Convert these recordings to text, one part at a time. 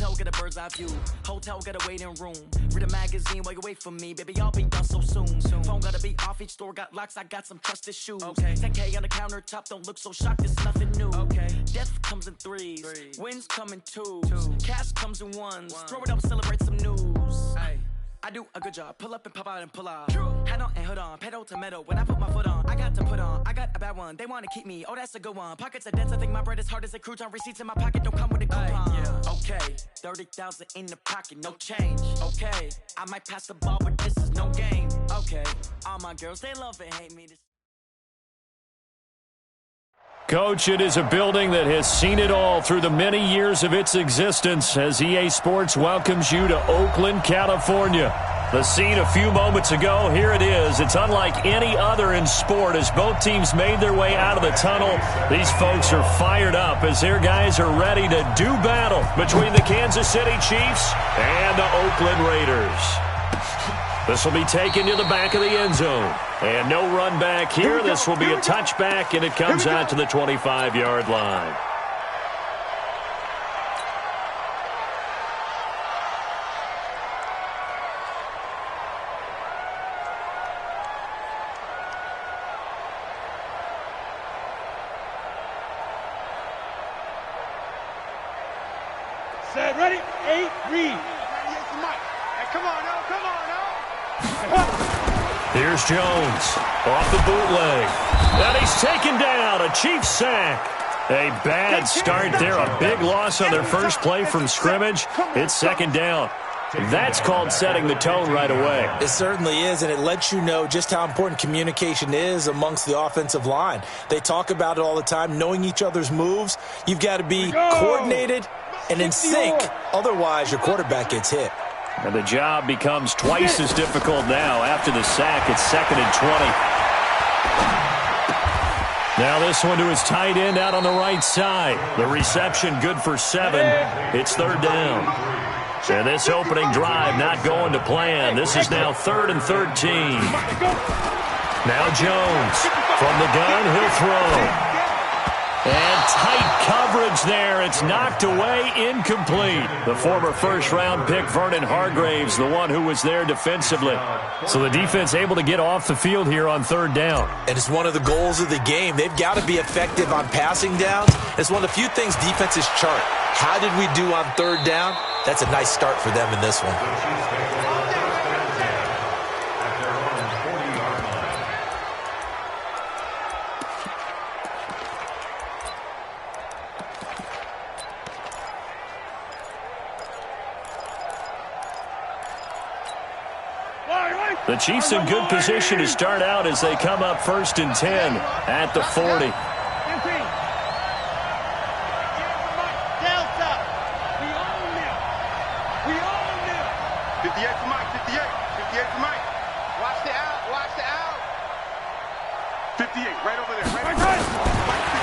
Motel, get a bird's eye view. Hotel, get a waiting room. Read a magazine while you wait for me. Baby, I'll be done so soon. Phone gotta be off, each store got locks, I got some trusted shoes. 10K on the countertop, don't look so shocked, it's nothing new. Death comes in threes. Wins come in twos. Cash comes in ones. Throw it up, celebrate some news. I do a good job. Pull up and pop out and pull out. Hat on and hood on. Pedal to metal. When I put my foot on, I got to put on. I got a bad one. They want to keep me. Oh, that's a good one. Pockets are dense. I think my bread is hard as a crouton. Receipts in my pocket don't come with a coupon. Okay, 30,000 in the pocket, no change. Okay, I might pass the ball, but this is no game. Okay, all my girls, they love and hate me. Coach, it is a building that has seen it all through the many years of its existence as EA Sports welcomes you to Oakland, California. The scene a few moments ago, here it is. It's unlike any other in sport as both teams made their way out of the tunnel. These folks are fired up as their guys are ready to do battle between the Kansas City Chiefs and the Oakland Raiders. This will be taken to the back of the end zone. And no run back here. This will be a touchback, and it comes out to the 25-yard line. Set, ready, 8, read. Hey, come on, now, come on, now. Here's Jones off the bootleg. And he's taken down. A Chiefs sack. A bad start there. A big loss on their first play from scrimmage. It's second down. That's called setting the tone right away. It certainly is, and it lets you know just how important communication is amongst the offensive line. They talk about it all the time, knowing each other's moves. You've got to be coordinated and in sync. Otherwise, your quarterback gets hit. And the job becomes twice as difficult now. After the sack, it's 2nd and 20. Now this one to his tight end out on the right side. The reception good for 7. It's 3rd down. And this opening drive not going to plan. This is now 3rd and 13. Now Jones from the gun, he'll throw. And tight coverage there. It's knocked away, incomplete. The former first-round pick, Vernon Hargraves, the one who was there defensively. So the defense able to get off the field here on 3rd down. And it's one of the goals of the game. They've got to be effective on passing downs. It's one of the few things defenses chart. How did we do on 3rd down? That's a nice start for them in this one. The Chiefs in good position to start out as they come up 1st and 10 at the 40. Delta. We own them. We own them. 58 for Mike. 58. 58 for Mike. Watch the out. Watch the out. 58. Right over there. Right.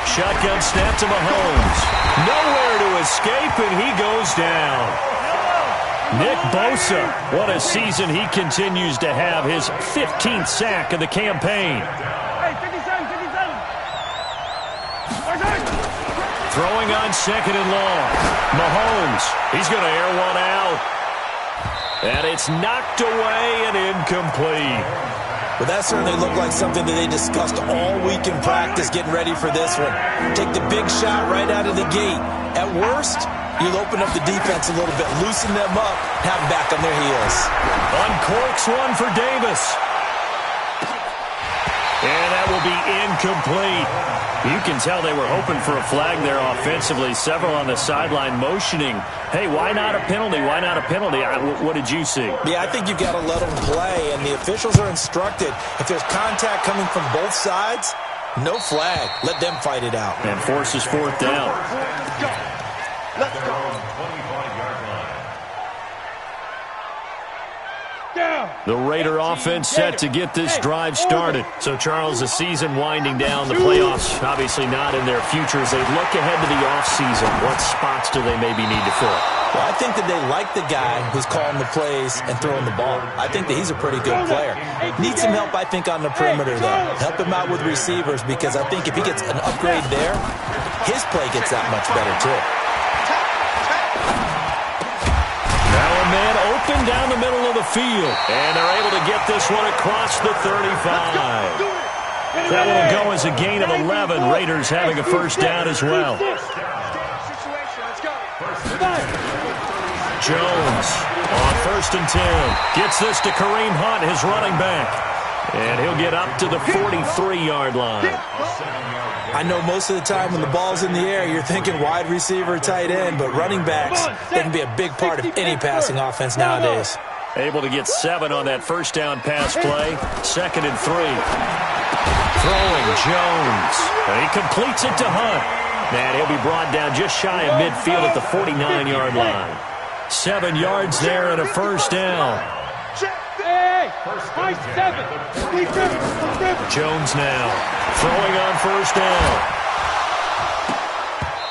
Shotgun snap to Mahomes. Nowhere to escape, and he goes down. Nick Bosa, what a season he continues to have, his 15th sack of the campaign. Hey, 57. Throwing on 2nd and long. Mahomes, he's going to air one out. And it's knocked away and incomplete. Well, that certainly looked like something that they discussed all week in practice getting ready for this one. Take the big shot right out of the gate. At worst, you'll open up the defense a little bit, loosen them up, have them back on their heels. Uncorks one for Davis. And that will be incomplete. You can tell they were hoping for a flag there offensively. Several on the sideline motioning. Hey, why not a penalty? Why not a penalty? What did you see? Yeah, I think you've got to let them play, and the officials are instructed. If there's contact coming from both sides, no flag. Let them fight it out. And forces 4th down. Let's go. The Raider offense set to get this drive started. So, Charles, the season winding down, the playoffs obviously not in their future. As they look ahead to the offseason, what spots do they maybe need to fill? Well, I think that they like the guy who's calling the plays and throwing the ball. I think that he's a pretty good player. Needs some help, I think, on the perimeter, though. Help him out with receivers, because I think if he gets an upgrade there, his play gets that much better, too. open down the middle of the field. And they're able to get this one across the 35. That will go as a gain of 11. Raiders having a first down as well. Jones on 1st and 10. Gets this to Kareem Hunt, his running back. And he'll get up to the 43-yard line. I know most of the time when the ball's in the air, you're thinking wide receiver, tight end, but running backs, they can be a big part of any passing offense nowadays. Able to get 7 on that first down pass play. 2nd and 3. Throwing Jones. And he completes it to Hunt. And he'll be brought down just shy of midfield at the 49-yard line. 7 yards there and a first down. Jones now throwing on first down.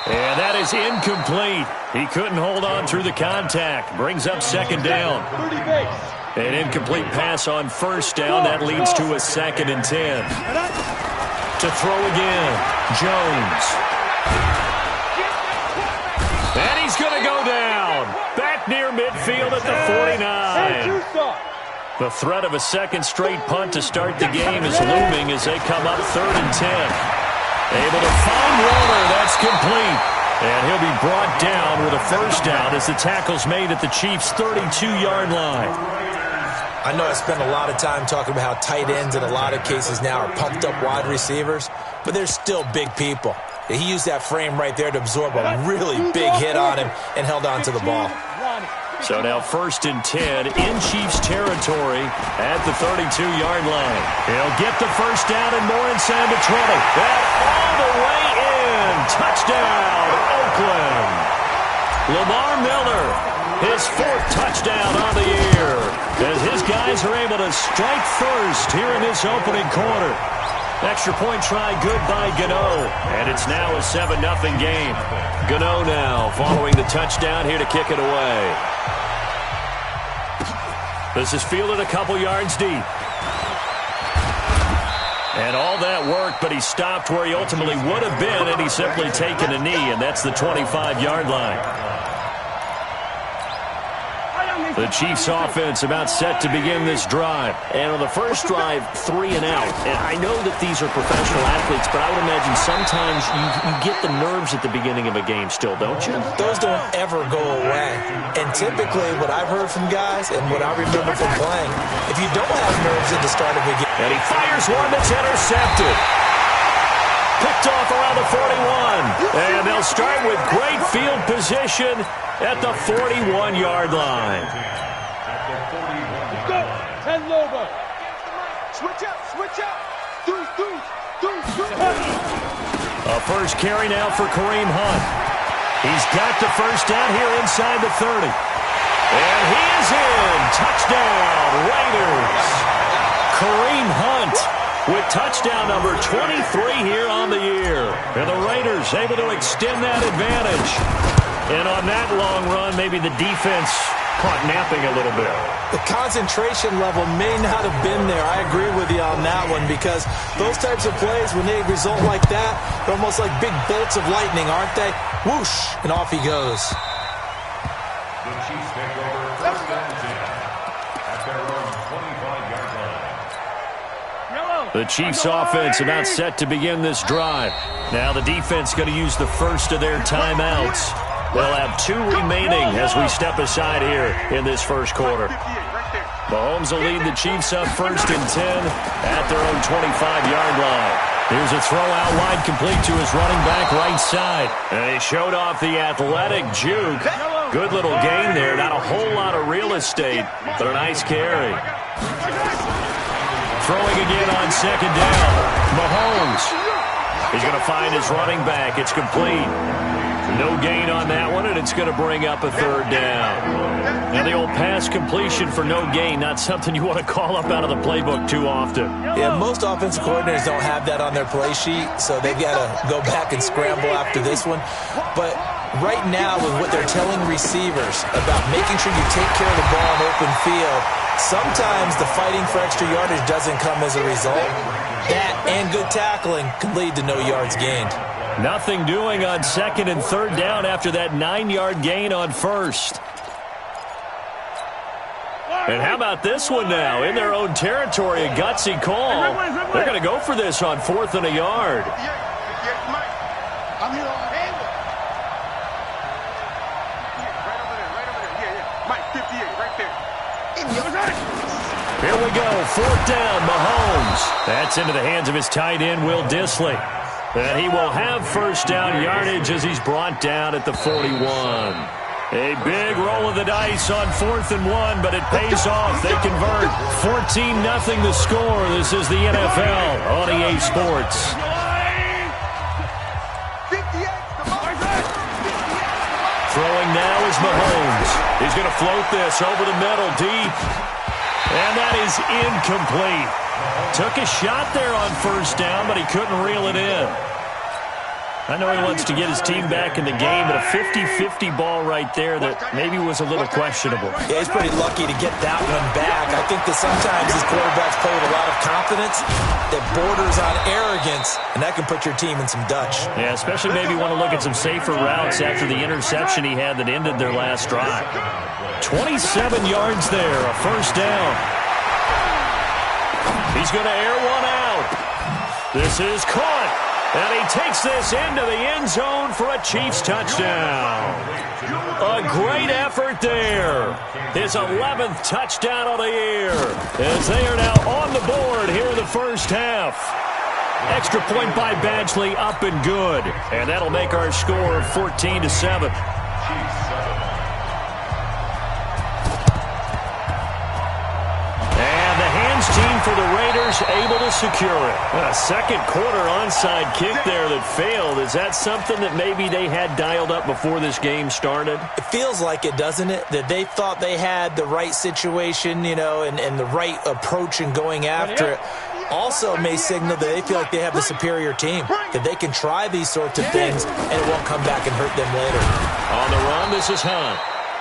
And that is incomplete. He couldn't hold on through the contact. Brings up 2nd down. An incomplete pass on first down. That leads to a 2nd and 10. To throw again. Jones. And he's going to go down. Back near midfield at the 49. The threat of a second straight punt to start the game is looming as they come up 3rd and 10. Able to find Warner. That's complete. And he'll be brought down with a first down as the tackle's made at the Chiefs' 32-yard line. I know I spent a lot of time talking about how tight ends in a lot of cases now are pumped up wide receivers, but they're still big people. He used that frame right there to absorb a really big hit on him and held on to the ball. So now 1st and 10 in Chiefs territory at the 32-yard line. He'll get the first down and more inside the 20. That all the way in. Touchdown, Oakland. Lamar Miller, his 4th touchdown on the year, as his guys are able to strike first here in this opening quarter. Extra point try good by Gano, and it's now a 7-0 game. Gano now following the touchdown here to kick it away. This is fielded a couple yards deep. And all that work, but he stopped where he ultimately would have been, and he's simply taken a knee, and that's the 25-yard line. The Chiefs offense about set to begin this drive. And on the first drive, 3 and out. And I know that these are professional athletes, but I would imagine sometimes you get the nerves at the beginning of a game still, don't you? Those don't ever go away. And typically what I've heard from guys and what I remember from playing, if you don't have nerves at the start of a game. And he fires one that's intercepted. Picked off around the 41. And they'll start with great field position at the 41-yard line. Go. 10 Lobo. Switch up. A first carry now for Kareem Hunt. He's got the first down here inside the 30. And he is in. Touchdown, Raiders. Kareem Hunt with touchdown number 23 here on the year. And the Raiders able to extend that advantage. And on that long run, maybe the defense caught napping a little bit. The concentration level may not have been there. I agree with you on that one, because those types of plays, when they result like that, they're almost like big bolts of lightning, aren't they? Whoosh, and off he goes. The Chiefs take over 1st and 10 at their own 25-yard line. The Chiefs offense about set to begin this drive. Now the defense going to use the first of their timeouts. They'll have 2 remaining as we step aside here in this first quarter. Mahomes will lead the Chiefs up 1st and 10 at their own 25-yard line. Here's a throw out wide complete to his running back right side. And he showed off the athletic juke. Good little gain there. Not a whole lot of real estate, but a nice carry. Throwing again on 2nd down. Mahomes. He's going to find his running back. It's complete. No gain on that one, and it's going to bring up a 3rd down. Now the old pass completion for no gain, not something you want to call up out of the playbook too often. Yeah, most offensive coordinators don't have that on their play sheet, so they've got to go back and scramble after this one. But right now, with what they're telling receivers about making sure you take care of the ball in open field, sometimes the fighting for extra yardage doesn't come as a result. That and good tackling can lead to no yards gained. Nothing doing on 2nd and 3rd down after that 9-yard gain on 1st. And how about this one now? In their own territory, a gutsy call. They're going to go for this on 4th and a yard. I'm here on angle. Right over there. Yeah. Mike, 58, right there. Here we go, 4th down, Mahomes. That's into the hands of his tight end, Will Dissly. And he will have first down yardage as he's brought down at the 41. A big roll of the dice on 4th and 1, but it pays off. They convert 14-0 the score. This is the NFL on EA Sports. Throwing now is Mahomes. He's going to float this over the middle deep. And that is incomplete. Took a shot there on first down, but he couldn't reel it in. I know he wants to get his team back in the game, but a 50-50 ball right there that maybe was a little questionable. Yeah, he's pretty lucky to get that one back. I think that sometimes these quarterbacks play with a lot of confidence that borders on arrogance, and that can put your team in some Dutch. Yeah, especially maybe want to look at some safer routes after the interception he had that ended their last drive. 27 yards there, a first down. He's going to air one out. This is caught. And he takes this into the end zone for a Chiefs touchdown. A great effort there. His 11th touchdown of the year as they are now on the board here in the first half. Extra point by Badgley, up and good. And that'll make our score 14-7. Team for the Raiders able to secure it. A second quarter onside kick there that failed. Is that something that maybe they had dialed up before this game started? It feels like it, doesn't it? That they thought they had the right situation, you know, and the right approach in going after it. Also may signal that they feel like they have the superior team, that they can try these sorts of things and it won't come back and hurt them later. On the run, this is Hunt.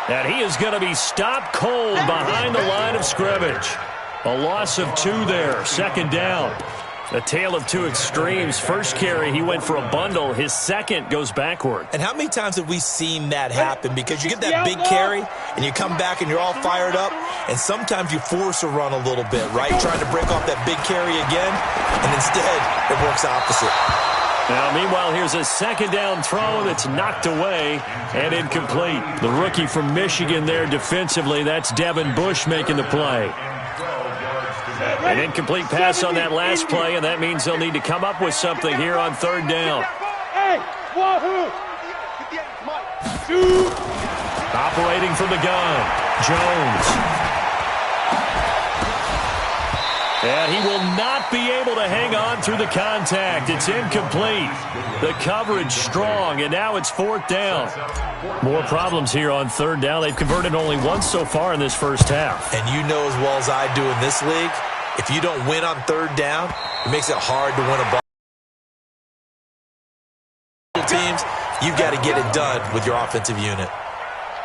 And he is going to be stopped cold behind the line of scrimmage. A loss of 2 there, second down. A tale of two extremes. First carry, he went for a bundle. His second goes backward. And how many times have we seen that happen? Because you get that big carry, and you come back and you're all fired up, and sometimes you force a run a little bit, right? Trying to break off that big carry again, and instead it works opposite. Now, meanwhile, here's a second down throw that's knocked away and incomplete. The rookie from Michigan there defensively, that's Devin Bush making the play. An incomplete pass on that last play, and that means they'll need to come up with something here on third down. Operating from the gun, Jones. And he will not be able to hang on through the contact. It's incomplete. The coverage strong, and now it's fourth down. More problems here on third down. They've converted only once so far in this first half. And you know as well as I do in this league, if you don't win on third down, it makes it hard to win a ball. Teams, you've got to get it done with your offensive unit.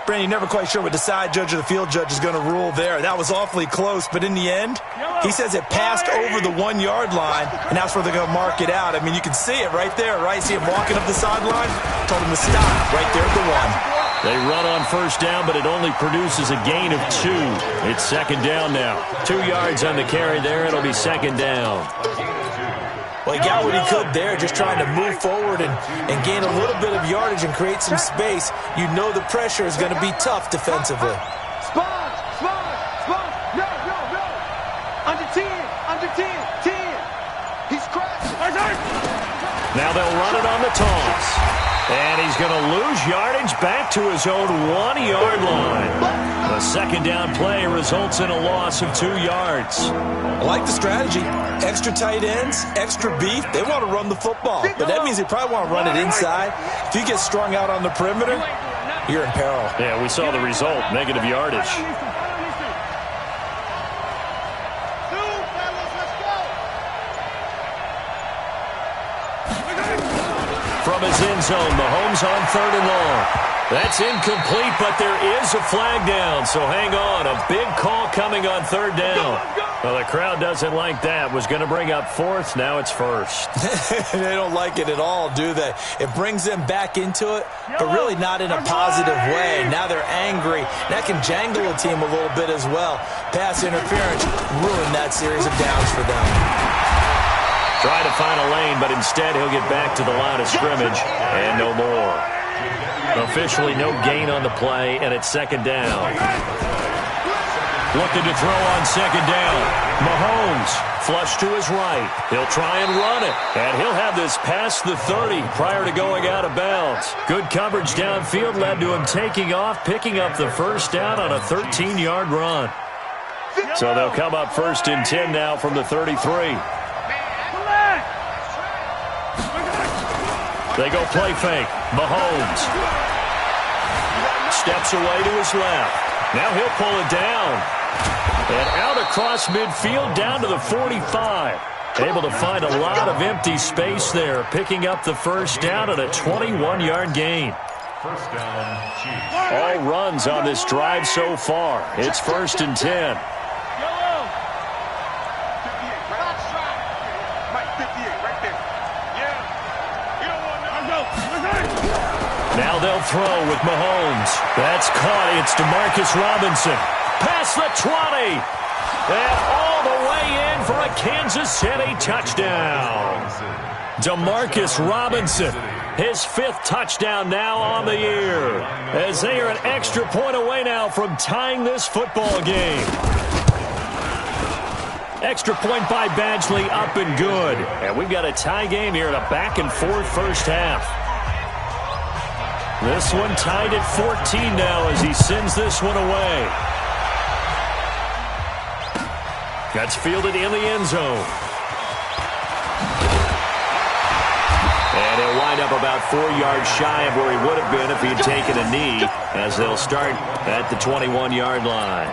Brandon, you're never quite sure what the side judge or the field judge is going to rule there. That was awfully close, but in the end, he says it passed over the 1 yard line, and that's where they're going to mark it out. I mean, you can see it right there, right? See him walking up the sideline? Told him to stop right there at the 1. They run on first down, but it only produces a gain of 2. It's second down now. 2 yards on the carry there. It'll be second down. Well, he got what he could there, just trying to move forward and gain a little bit of yardage and create some space. You know the pressure is going to be tough defensively. Spawn. No. Under 10. He's crashed. Now they'll run it on the toss. And he's going to lose yardage back to his own 1 yard line. The second down play results in a loss of 2 yards. I like the strategy. Extra tight ends, extra beef. They want to run the football, but that means they probably want to run it inside. If you get strung out on the perimeter, you're in peril. Yeah, we saw the result, negative yardage. From his end zone, Mahomes on third and long. That's incomplete, but there is a flag down, so hang on. A big call coming on third down. Well, the crowd doesn't like that. Was going to bring up fourth. Now it's first. They don't like it at all, do they? It brings them back into it, but really not in a positive way. Now they're angry. That can jangle a team a little bit as well. Pass interference ruined that series of downs for them. Try to find a lane, but instead he'll get back to the line of scrimmage and no more. Officially no gain on the play, and it's second down. Looking to throw on second down. Mahomes flush to his right. He'll try and run it, and he'll have this past the 30 prior to going out of bounds. Good coverage downfield led to him taking off, picking up the first down on a 13-yard run. So they'll come up first and 10 now from the 33. They go play fake. Mahomes steps away to his left. Now he'll pull it down. And out across midfield down to the 45. Able to find a lot of empty space there, picking up the first down at a 21-yard gain. First down, Chiefs. All runs on this drive so far. It's first and 10. Now they'll throw with Mahomes. That's caught. It's Demarcus Robinson. Past the 20. And all the way in for a Kansas City touchdown. Demarcus Robinson, his 5th touchdown now on the year, as they are an extra point away now from tying this football game. Extra point by Badgley, up and good. And we've got a tie game here in a back-and-forth first half. This one tied at 14 now as he sends this one away. That's fielded in the end zone. And he'll wind up about 4 yards shy of where he would have been if he'd taken a knee, as they'll start at the 21-yard line.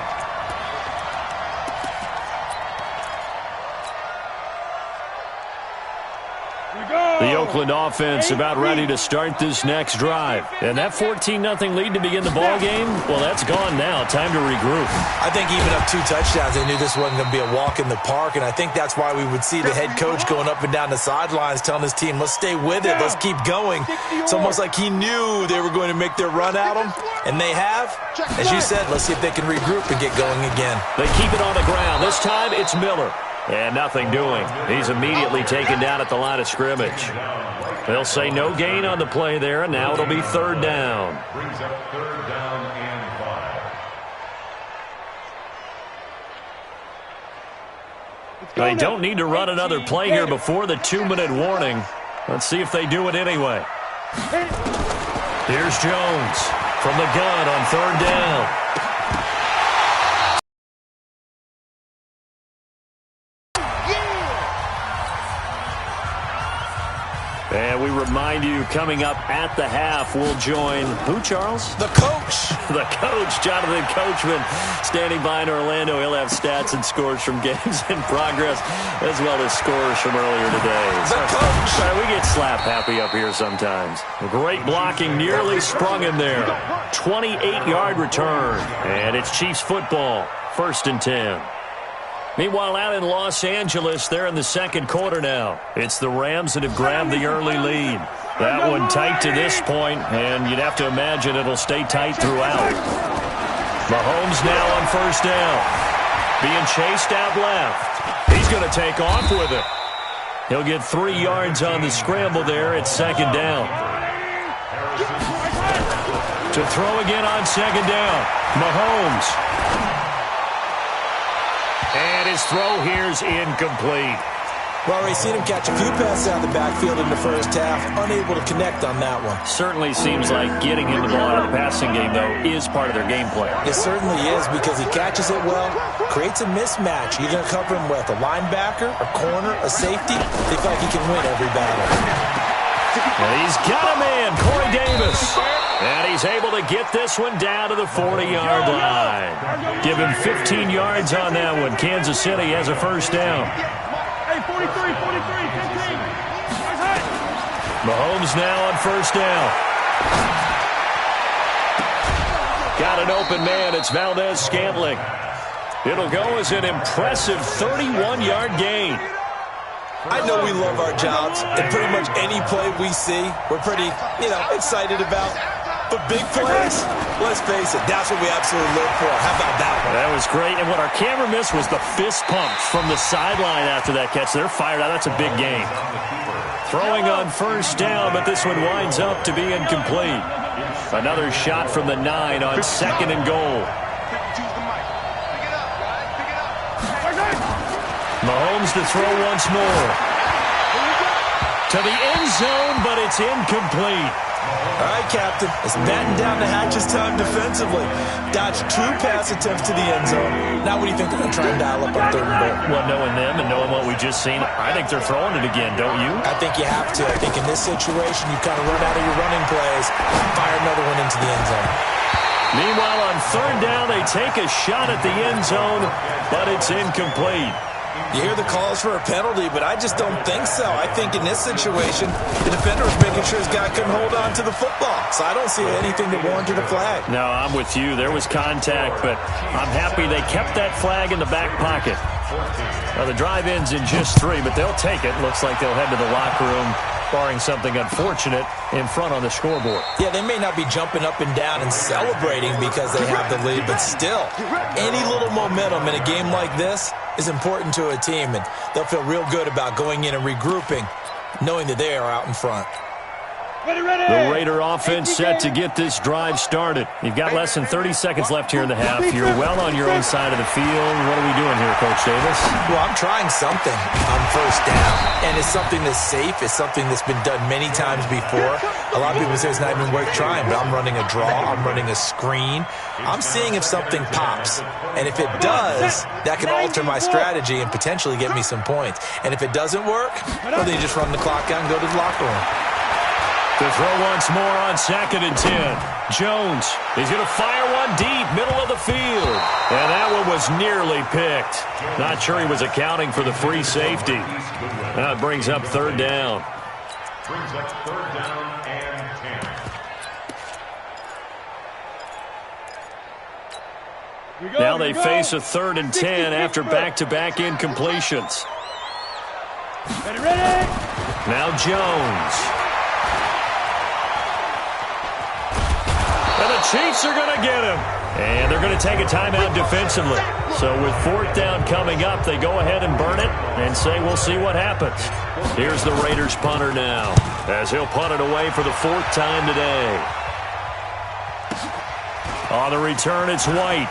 The Oakland offense about ready to start this next drive. And that 14-0 lead to begin the ball game, well, that's gone now. Time to regroup. I think even up 2 touchdowns, they knew this wasn't going to be a walk in the park, and I think that's why we would see the head coach going up and down the sidelines telling his team, let's stay with it, let's keep going. It's almost like he knew they were going to make their run at him, and they have. As you said, let's see if they can regroup and get going again. They keep it on the ground. This time it's Miller. And nothing doing. He's immediately taken down at the line of scrimmage. They'll say no gain on the play there, and now it'll be third down. Brings up third down and 5. They don't need to run another play here before the 2-minute warning. Let's see if they do it anyway. Here's Jones from the gun on third down. And we remind you, coming up at the half, we'll join who, Charles? The coach. The coach, Jonathan Coachman, standing by in Orlando. He'll have stats and scores from games in progress, as well as scores from earlier today. The coach. Sorry, we get slap happy up here sometimes. Great blocking, nearly sprung him there. 28-yard return, and it's Chiefs football, first and 10. Meanwhile, out in Los Angeles, they're in the second quarter now. It's the Rams that have grabbed the early lead. That one tight to this point, and you'd have to imagine it'll stay tight throughout. Mahomes now on first down. Being chased out left. He's going to take off with it. He'll get 3 yards on the scramble there at second down. To throw again on second down. Mahomes. And his throw here's incomplete. Well, we've seen him catch a few passes out of the backfield in the first half, unable to connect on that one. Certainly seems like getting him the ball out of the passing game, though, is part of their game plan. It certainly is, because he catches it well, creates a mismatch. You're going to cover him with a linebacker, a corner, a safety. They feel like he can win every battle. And he's got a man, Corey Davis. And he's able to get this one down to the 40-yard line. Give him 15 yards on that one. Kansas City has a first down. Hey, 43, 15. Mahomes now on first down. Got an open man. It's Valdez-Scantling. It'll go as an impressive 31-yard gain. I know we love our jobs, and pretty much any play we see, we're pretty, excited about. But big plays, let's face it, that's what we absolutely live for. How about that one? That was great, and what our camera missed was the fist pump from the sideline after that catch. They're fired out. That's a big game. Throwing on first down, but this one winds up to be incomplete. Another shot from the 9 on 2nd and goal. Mahomes to throw once more. To the end zone, but it's incomplete. All right, Captain. It's batten down the hatches time defensively. Dodged 2 pass attempts to the end zone. Now what do you think they're going to try and dial up on 3rd and goal? Well, knowing them and knowing what we just seen, I think they're throwing it again, don't you? I think you have to. I think in this situation, you kind of run out of your running plays, fire another one into the end zone. Meanwhile, on 3rd down, they take a shot at the end zone, but it's incomplete. You hear the calls for a penalty, but I just don't think so. I think in this situation, the defender was making sure his guy couldn't hold on to the football. So I don't see anything that warranted a flag. No, I'm with you. There was contact, but I'm happy they kept that flag in the back pocket. Now, the drive ends in just 3, but they'll take it. Looks like they'll head to the locker room, barring something unfortunate, in front on the scoreboard. Yeah, they may not be jumping up and down and celebrating because they have the lead, but still, any little momentum in a game like this is important to a team, and they'll feel real good about going in and regrouping, knowing that they are out in front. The Raider offense set to get this drive started. You've got less than 30 seconds left here in the half. You're well on your own side of the field. What are we doing here, Coach Davis? Well, I'm trying something on first down, and it's something that's safe. It's something that's been done many times before. A lot of people say it's not even worth trying, but I'm running a draw. I'm running a screen. I'm seeing if something pops, and if it does, that can alter my strategy and potentially get me some points. And if it doesn't work, well, then you just run the clock out and go to the locker room. To throw once more on 2nd and 10. Jones, he's going to fire one deep, middle of the field. And that one was nearly picked. Not sure he was accounting for the free safety. Now it brings up 3rd down. Brings up 3rd down and 10. Now they face a 3rd and 10 after back-to-back incompletions. Now Jones. And the Chiefs are going to get him. And they're going to take a timeout defensively. So with 4th down coming up, they go ahead and burn it and say we'll see what happens. Here's the Raiders punter now, as he'll punt it away for the 4th time today. On the return, it's White.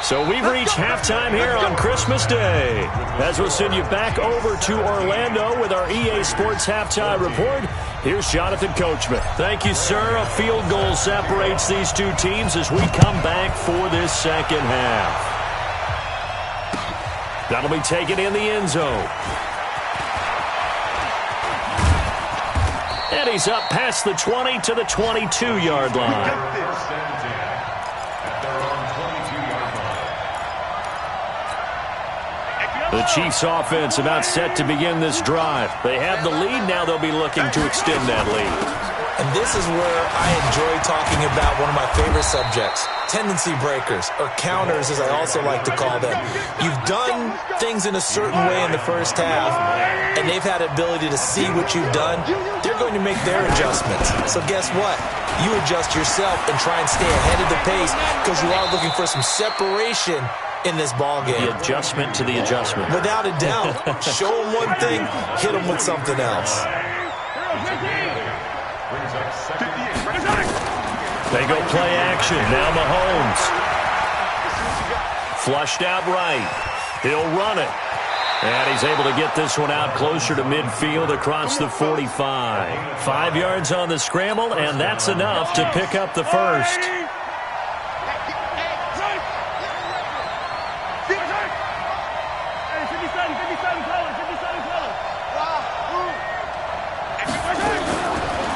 So we've reached halftime here on Christmas Day. As we'll send you back over to Orlando with our EA Sports Halftime Report, here's Jonathan Coachman. Thank you, sir. A field goal separates these two teams as we come back for this 2nd half. That'll be taken in the end zone. And he's up past the 20 to the 22-yard line. The Chiefs offense about set to begin this drive. They have the lead. Now they'll be looking to extend that lead. And this is where I enjoy talking about one of my favorite subjects, tendency breakers, or counters as I also like to call them. You've done things in a certain way in the first half, and they've had the ability to see what you've done. They're going to make their adjustments. So guess what? You adjust yourself and try and stay ahead of the pace because you are looking for some separation in this ball game. The adjustment to the adjustment. Without a doubt. Show them one thing, hit them with something else. They go play action. Now Mahomes. Flushed out right. He'll run it. And he's able to get this one out closer to midfield across the 45. 5 yards on the scramble, and that's enough to pick up the first.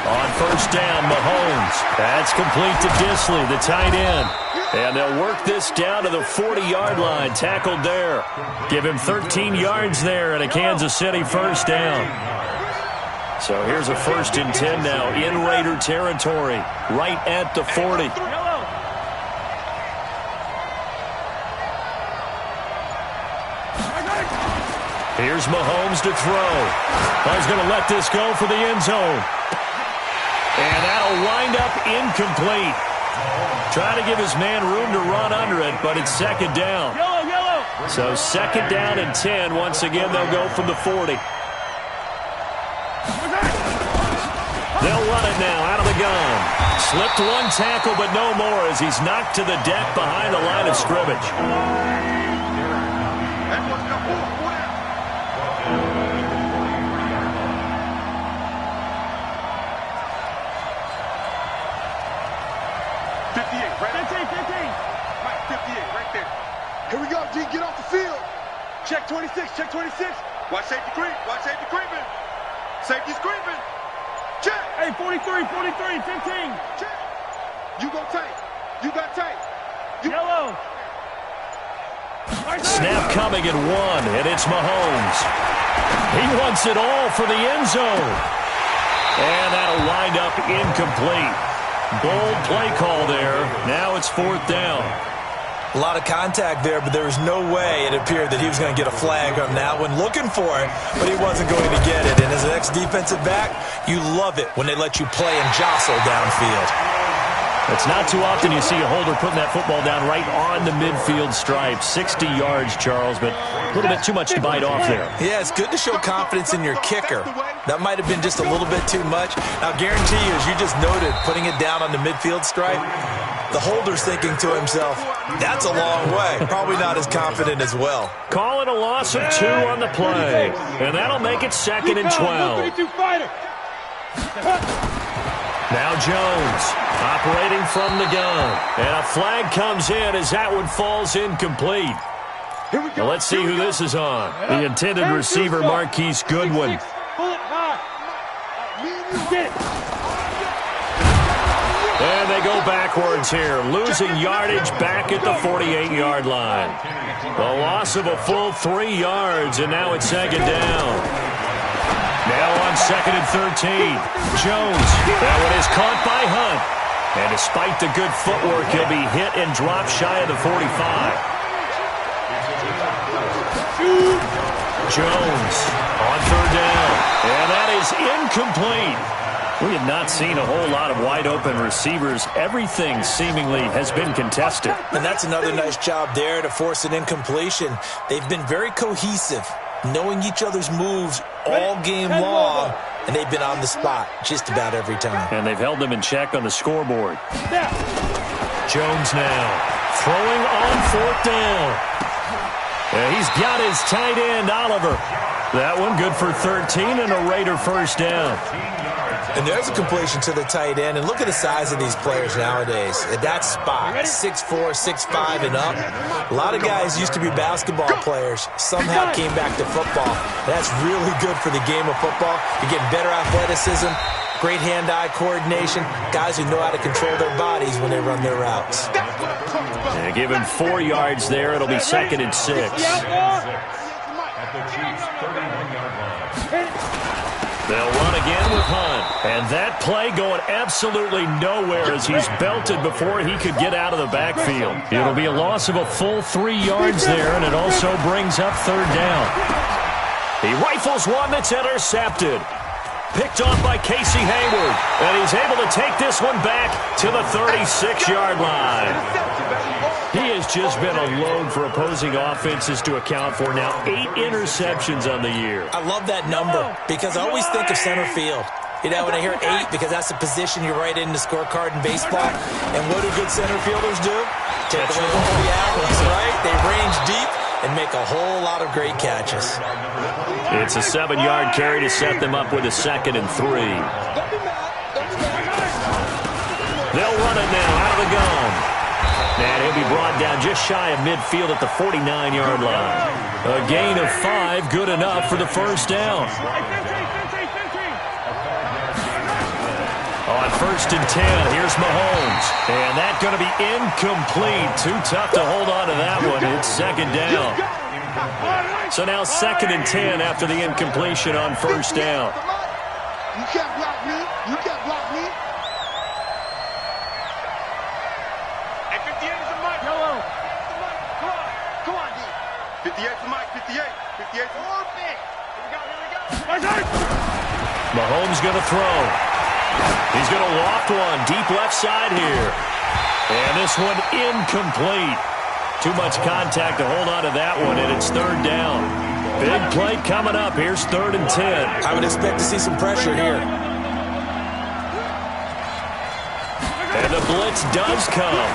On first down, Mahomes. That's complete to Disley, the tight end. And they'll work this down to the 40-yard line, tackled there. Give him 13 yards there and a Kansas City first down. So here's a 1st and 10 now in Raider territory, right at the 40. Here's Mahomes to throw. He's going to let this go for the end zone. And that'll wind up incomplete. Try to give his man room to run under it, but it's 2nd down. So 2nd down and 10. Once again, they'll go from the 40. They'll run it now out of the gun. Slipped one tackle, but no more as he's knocked to the deck behind the line of scrimmage. Here we go, G. Get off the field. Check 26. Check 26. Watch safety creep. Watch safety creeping. Safety's creeping. Check. Hey, 43, 15. Check. You go tight. You got tight. Yellow. Snap coming at 1, and it's Mahomes. He wants it all for the end zone. And that'll wind up incomplete. Bold play call there. Now it's 4th down. A lot of contact there, but there was no way it appeared that he was going to get a flag on that one. Looking for it, but he wasn't going to get it. And as an ex-defensive back, you love it when they let you play and jostle downfield. It's not too often you see a holder putting that football down right on the midfield stripe. 60 yards, Charles, but a little bit too much to bite off there. Yeah, it's good to show confidence in your kicker. That might have been just a little bit too much. Now, guarantee you, as you just noted, putting it down on the midfield stripe, the holder's thinking to himself, that's a long way. Probably not as confident as well. Calling a loss of 2 on the play, and that'll make it 2nd and 12. Now Jones operating from the gun. And a flag comes in as that one falls incomplete. Well, let's see who this is on. The intended receiver, Marquise Goodwin. And they go backwards here, losing yardage back at the 48-yard line. The loss of a full 3 yards, and now it's 2nd down. Now on 2nd and 13. Jones. That one is caught by Hunt. And despite the good footwork, he'll be hit and dropped shy of the 45. Jones on 3rd down. And that is incomplete. We have not seen a whole lot of wide-open receivers. Everything seemingly has been contested. And that's another nice job there to force an incompletion. They've been very cohesive, knowing each other's moves all game long, and they've been on the spot just about every time. And they've held them in check on the scoreboard. Jones now throwing on 4th down. And he's got his tight end, Oliver. That one good for 13 and a Raider first down. And there's a completion to the tight end. And look at the size of these players nowadays. At that spot, 6'4", 6'5", and up. A lot of guys used to be basketball players, somehow came back to football. That's really good for the game of football. You're getting better athleticism, great hand-eye coordination, guys who know how to control their bodies when they run their routes. And give him 4 yards there. It'll be 2nd and 6. At the Chiefs' 31-yard line. They'll run again with Hunt. And that play going absolutely nowhere as he's belted before he could get out of the backfield. It'll be a loss of a full 3 yards there, and it also brings up 3rd down. He rifles one that's intercepted. Picked off by Casey Hayward. And he's able to take this one back to the 36-yard line. He has just been a load for opposing offenses to account for now. 8 interceptions on the year. I love that number because I always think of center field. You know, when I hear 8, because that's the position you write in the scorecard in baseball. And what do good center fielders do? Take away all the alleys, right? They range deep and make a whole lot of great catches. It's a 7-yard carry to set them up with a 2nd and 3. They'll run it now out of the gun. And he'll be brought down just shy of midfield at the 49-yard line. A gain of 5, good enough for the first down. On 1st and 10, here's Mahomes. And that's going to be incomplete. Too tough to hold on to that one. It's 2nd down. So now 2nd and 10 after the incompletion on 1st down. You can't block me. You can't block me. And 58 is the mic. Yellow. Come on, D. 58 the mic. 58. 58 the mic. Here we go. Mahomes going to throw. He's going to loft one deep left side here. And this one incomplete. Too much contact to hold on to that one, and it's 3rd down. Big play coming up. Here's 3rd and 10. I would expect to see some pressure here. And the blitz does come.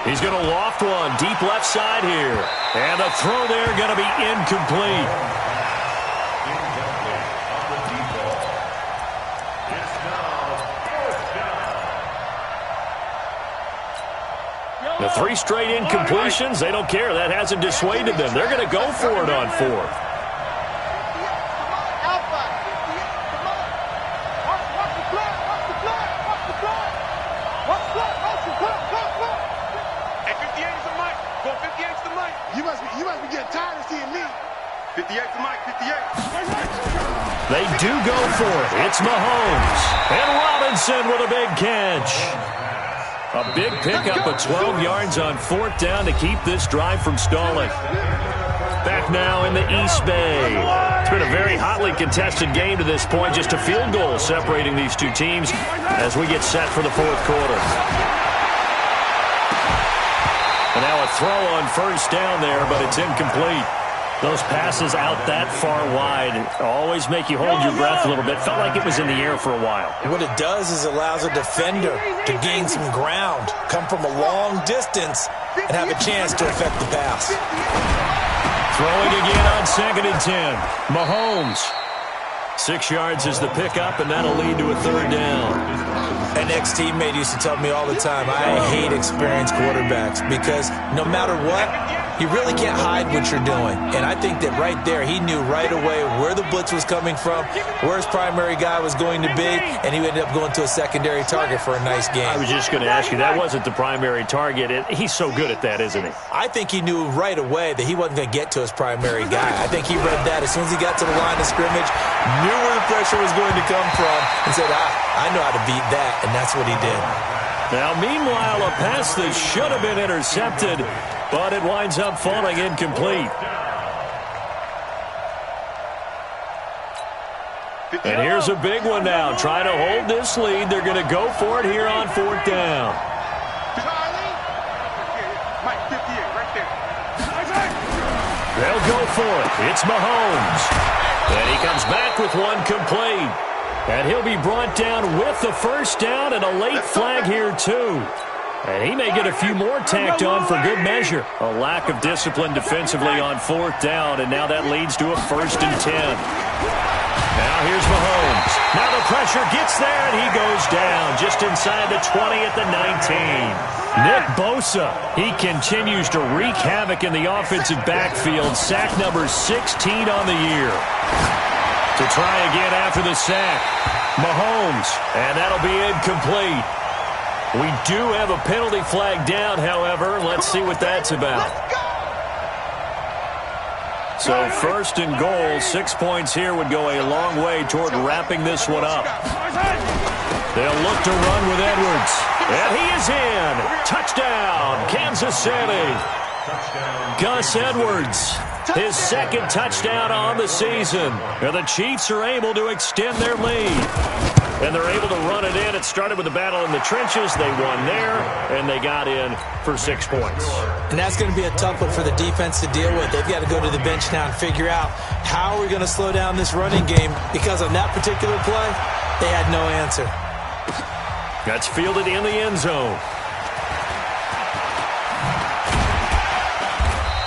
He's going to loft one deep left side here. And the throw there going to be incomplete. The 3 straight incompletions, they don't care. That hasn't dissuaded them. They're going to go for it on 4th. You must be getting tired of seeing me. 58 the mic. 58. They do go for it. It's Mahomes. And Robinson with a big catch. A big pickup of 12 yards on 4th down to keep this drive from stalling. Back now in the East Bay. It's been a very hotly contested game to this point. Just a field goal separating these two teams as we get set for the 4th quarter. And now a throw on 1st down there, but it's incomplete. Those passes out that far wide always make you hold your breath a little bit. Felt like it was in the air for a while. What it does is allows a defender to gain some ground, come from a long distance, and have a chance to affect the pass. Throwing again on 2nd and 10. Mahomes. 6 yards is the pickup, and that'll lead to a 3rd down. An ex-teammate used to tell me all the time, I hate experienced quarterbacks because no matter what, you really can't hide what you're doing. And I think that right there, he knew right away where the blitz was coming from, where his primary guy was going to be, and he ended up going to a secondary target for a nice game. I was just going to ask you, that wasn't the primary target. He's so good at that, isn't he? I think he knew right away that he wasn't going to get to his primary guy. I think he read that as soon as he got to the line of scrimmage, knew where the pressure was going to come from, and said, I know how to beat that, and that's what he did. Now, meanwhile, a pass that should have been intercepted, but it winds up falling incomplete. And here's a big one now. Trying to hold this lead. They're going to go for it here on 4th down. They'll go for it. It's Mahomes. And he comes back with one complete. And he'll be brought down with the 1st down and a late flag here, too. And he may get a few more tacked on for good measure. A lack of discipline defensively on 4th down, and now that leads to a 1st and 10. Now here's Mahomes. Now the pressure gets there, and he goes down just inside the 20 at the 19. Nick Bosa, he continues to wreak havoc in the offensive backfield. Sack number 16 on the year. To try again after the sack. Mahomes, and that'll be incomplete. We do have a penalty flag down, however. Let's see what that's about. So 1st and goal, 6 points here would go a long way toward wrapping this one up. They'll look to run with Edwards. And he is in. Touchdown, Kansas City. Gus Edwards, his 2nd touchdown on the season. And the Chiefs are able to extend their lead. And they're able to run it in. It started with a battle in the trenches. They won there, and they got in for 6 points. And that's going to be a tough one for the defense to deal with. They've got to go to the bench now and figure out how are we going to slow down this running game, because on that particular play, they had no answer. That's fielded in the end zone.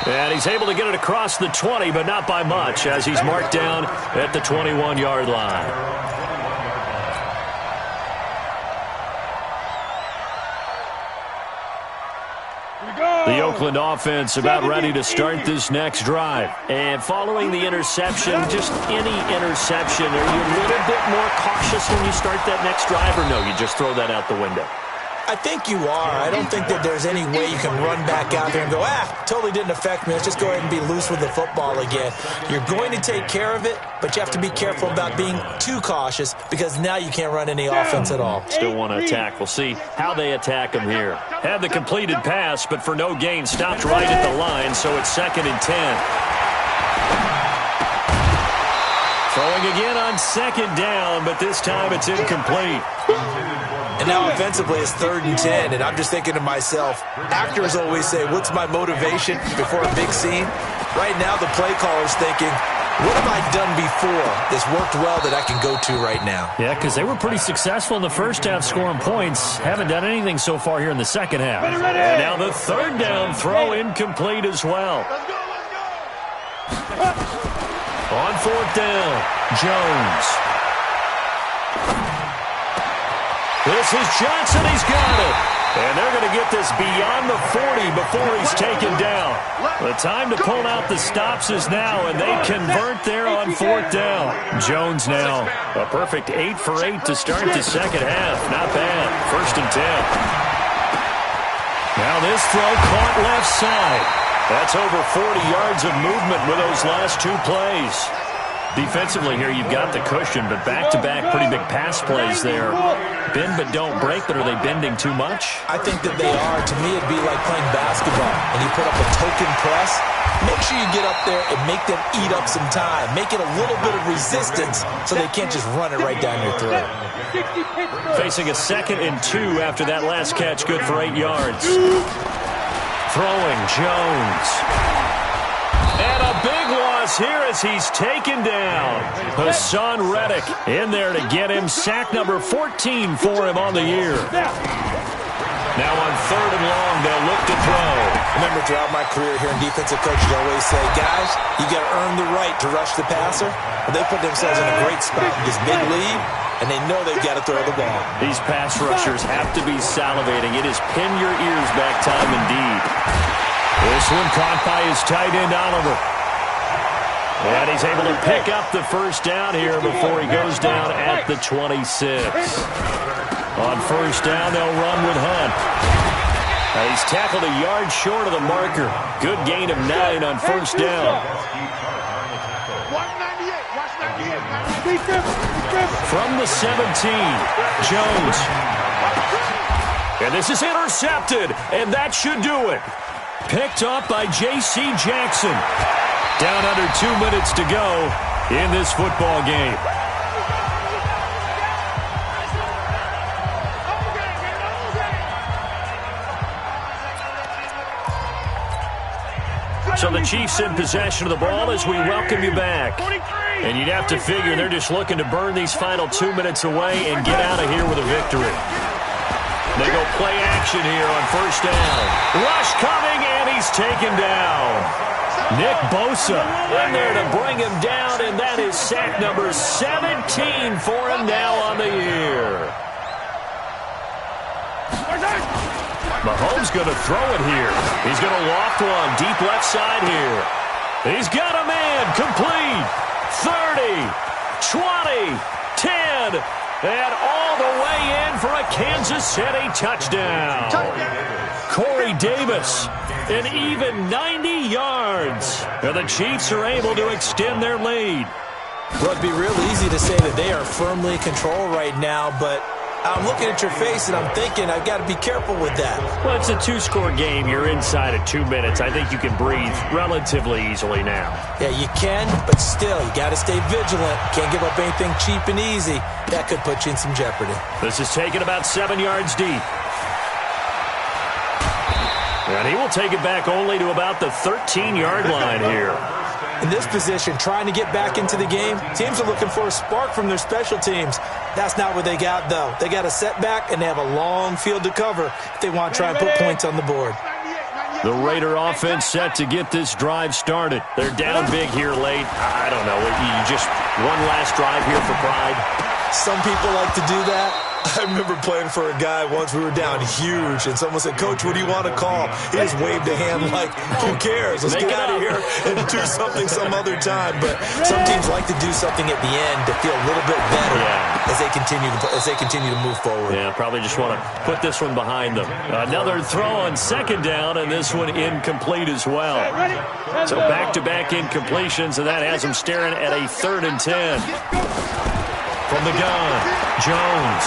And he's able to get it across the 20, but not by much, as he's marked down at the 21-yard line. The Oakland offense about ready to start this next drive. And following the interception, just any interception, are you a little bit more cautious when you start that next drive, or no, you just throw that out the window? I think you are. I don't think that there's any way you can run back out there and go, totally didn't affect me. Let's just go ahead and be loose with the football again. You're going to take care of it, but you have to be careful about being too cautious because now you can't run any offense at all. Still want to attack. We'll see how they attack him here. Had the completed pass, but for no gain, stopped right at the line, so it's 2nd and 10. Throwing again on 2nd down, but this time it's incomplete. And now offensively it's 3rd and 10, and I'm just thinking to myself, actors always say, what's my motivation before a big scene? Right now the play caller's thinking, what have I done before that's worked well that I can go to right now? Yeah, because they were pretty successful in the first half scoring points. Haven't done anything so far here in the second half. And now the 3rd down throw incomplete as well. On 4th down, Jones. This is Johnson. He's got it. And they're going to get this beyond the 40 before he's taken down. The time to pull out the stops is now, and they convert there on 4th down. Jones now a perfect 8 for 8 to start the second half. Not bad. 1st and 10. Now this throw caught left side. That's over 40 yards of movement with those last 2 plays. Defensively here, you've got the cushion, but back-to-back pretty big pass plays there. Bend but don't break, but are they bending too much? I think that they are. To me, it'd be like playing basketball, and you put up a token press. Make sure you get up there and make them eat up some time. Make it a little bit of resistance so they can't just run it right down your throat. Facing a 2nd and 2 after that last catch, good for 8 yards. Throwing, Jones. And a big loss here as he's taken down. Hassan Reddick in there to get him. Sack number 14 for him on the year. Now on 3rd and long, they'll look to throw. Remember, throughout my career here in defensive coach, you always say, guys, you got to earn the right to rush the passer. Well, they put themselves in a great spot with this big lead, and they know they've got to throw the ball. These pass rushers have to be salivating. It is pin your ears back time indeed. This one caught by his tight end, Oliver. And he's able to pick up the 1st down here before he goes down at the 26. On 1st down, they'll run with Hunt. He's tackled a yard short of the marker. Good gain of 9 on 1st down. From the 17, Jones. And this is intercepted, and that should do it. Picked up by J.C. Jackson. Down under 2 minutes to go in this football game. So the Chiefs in possession of the ball as we welcome you back. And you'd have to figure they're just looking to burn these final 2 minutes away and get out of here with a victory. They go play action here on 1st down. Rush coming, and he's taken down. Nick Bosa in there to bring him down, and that is sack number 17 for him now on the year. Mahomes going to throw it here. He's going to loft one deep left side here. He's got a man complete. 30, 20, 10, and all the way in for a Kansas City touchdown. Corey Davis, an even 90 yards. And the Chiefs are able to extend their lead. Well, it'd be real easy to say that they are firmly in control right now, but I'm looking at your face and I'm thinking I've got to be careful with that. Well, it's a 2-score game. You're inside of 2 minutes. I think you can breathe relatively easily now. Yeah, you can, but still, you got to stay vigilant. Can't give up anything cheap and easy. That could put you in some jeopardy. This is taken about 7 yards deep. And he will take it back only to about the 13-yard line here. In this position, trying to get back into the game, teams are looking for a spark from their special teams. That's not what they got, though. They got a setback, and they have a long field to cover if they want to try and put points on the board. The Raider offense set to get this drive started. They're down big here late. I don't know. You just one last drive here for pride. Some people like to do that. I remember playing for a guy once. We were down huge, and someone said, "Coach, what do you want to call?" He just waved a hand like, "Who cares? Let's get out of here and do something some other time." But some teams like to do something at the end to feel a little bit better as they continue to move forward. Yeah, probably just want to put this one behind them. Another throw on second down, and this one incomplete as well. So back-to-back incompletions, and that has them staring at a 3rd and 10. From the gun, Jones.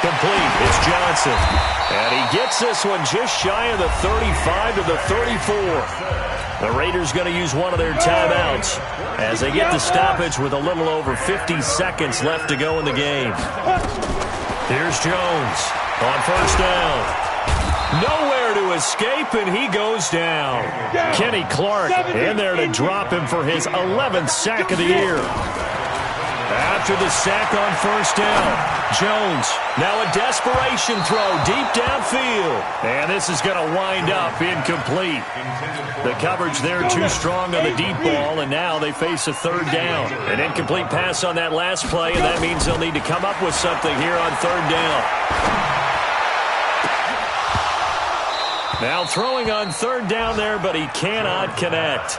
Complete. It's Johnson. And he gets this one just shy of the 35 to the 34. The Raiders going to use one of their timeouts as they get the stoppage with a little over 50 seconds left to go in the game. Here's Jones on first down. Nowhere to escape, and he goes down. Kenny Clark in there to drop him for his 11th sack of the year. After the sack on first down, Jones, now a desperation throw deep downfield. And this is going to wind up incomplete. The coverage there too strong on the deep ball, and now they face a 3rd down. An incomplete pass on that last play, and that means they'll need to come up with something here on 3rd down. Now throwing on 3rd down there, but he cannot connect.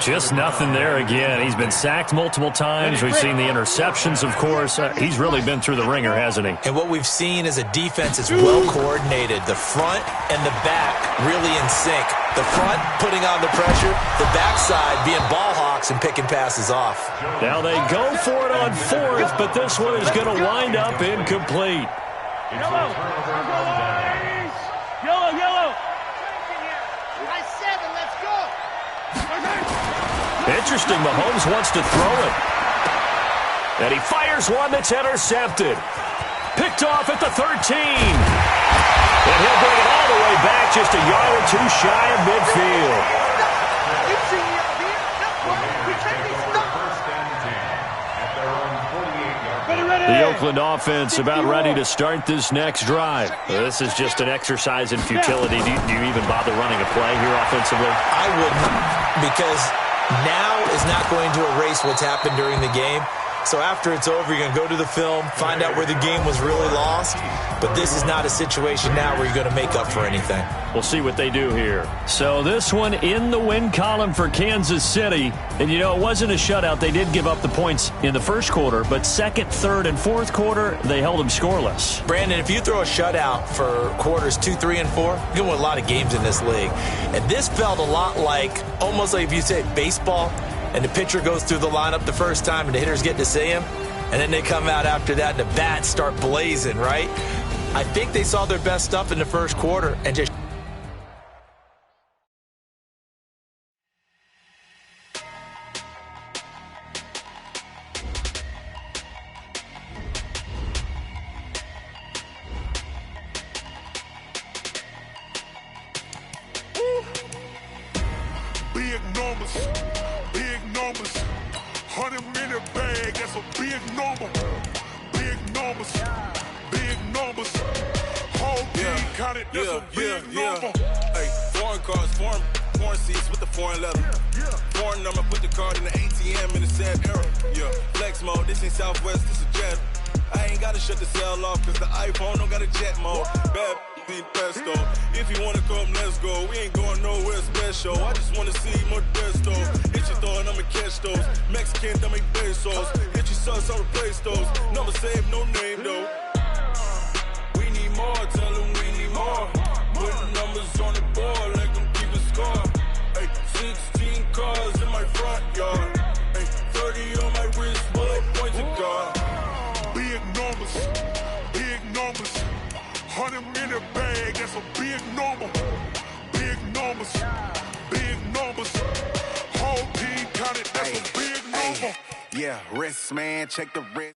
Just nothing there again. He's been sacked multiple times. We've seen the interceptions, of course. He's really been through the ringer, hasn't he? And what we've seen is a defense that's well coordinated. The front and the back really in sync. The front putting on the pressure, the backside being ball hawks and picking passes off. Now they go for it on 4th, but this one is going to wind up incomplete. Yellow. Interesting, Mahomes wants to throw it. And he fires one that's intercepted. Picked off at the 13. And he'll bring it all the way back just a yard or two shy of midfield. The Oakland offense about ready to start this next drive. This is just an exercise in futility. Do you even bother running a play here offensively? I wouldn't, because now is not going to erase what's happened during the game. So after it's over, you're going to go to the film, find out where the game was really lost. But this is not a situation now where you're going to make up for anything. We'll see what they do here. So this one in the win column for Kansas City. And, you know, it wasn't a shutout. They did give up the points in the first quarter. But 2nd, 3rd, and 4th quarter, they held them scoreless. Brandon, if you throw a shutout for quarters 2, 3, and 4, you're going to win a lot of games in this league. And this felt a lot like, almost like if you say baseball, and the pitcher goes through the lineup the first time and the hitters get to see him, and then they come out after that and the bats start blazing, right? I think they saw their best stuff in the first quarter and just... Big numbers. 100-minute bag, that's a big number. Big numbers. Whole team counted, that's a big number. Hey, foreign cars, foreign seats with the foreign leather. Foreign number, put the card in the ATM in the sad era. Yeah, flex mode, this ain't Southwest, this is jet. I ain't gotta shut the cell off, cause the iPhone don't got a jet mode. Bad need pesto. If you wanna come, let's go. We ain't going nowhere special. I just wanna see more desto. Hit your throw and I'ma catch those. Mexican, I make pesos. Hit your sauce, I'll replace those. Number save, no name though. We need more, tell them we need more. Put numbers on the board, let them keep a score. Hey, 16 cars in my front yard. Hey, 30 on my wrist, bullet points of God. Big numbers. 100-minute bag, that's a big number. Big numbers. Whole team counted, that's a big number. Yeah, wrist, man, check the wrist.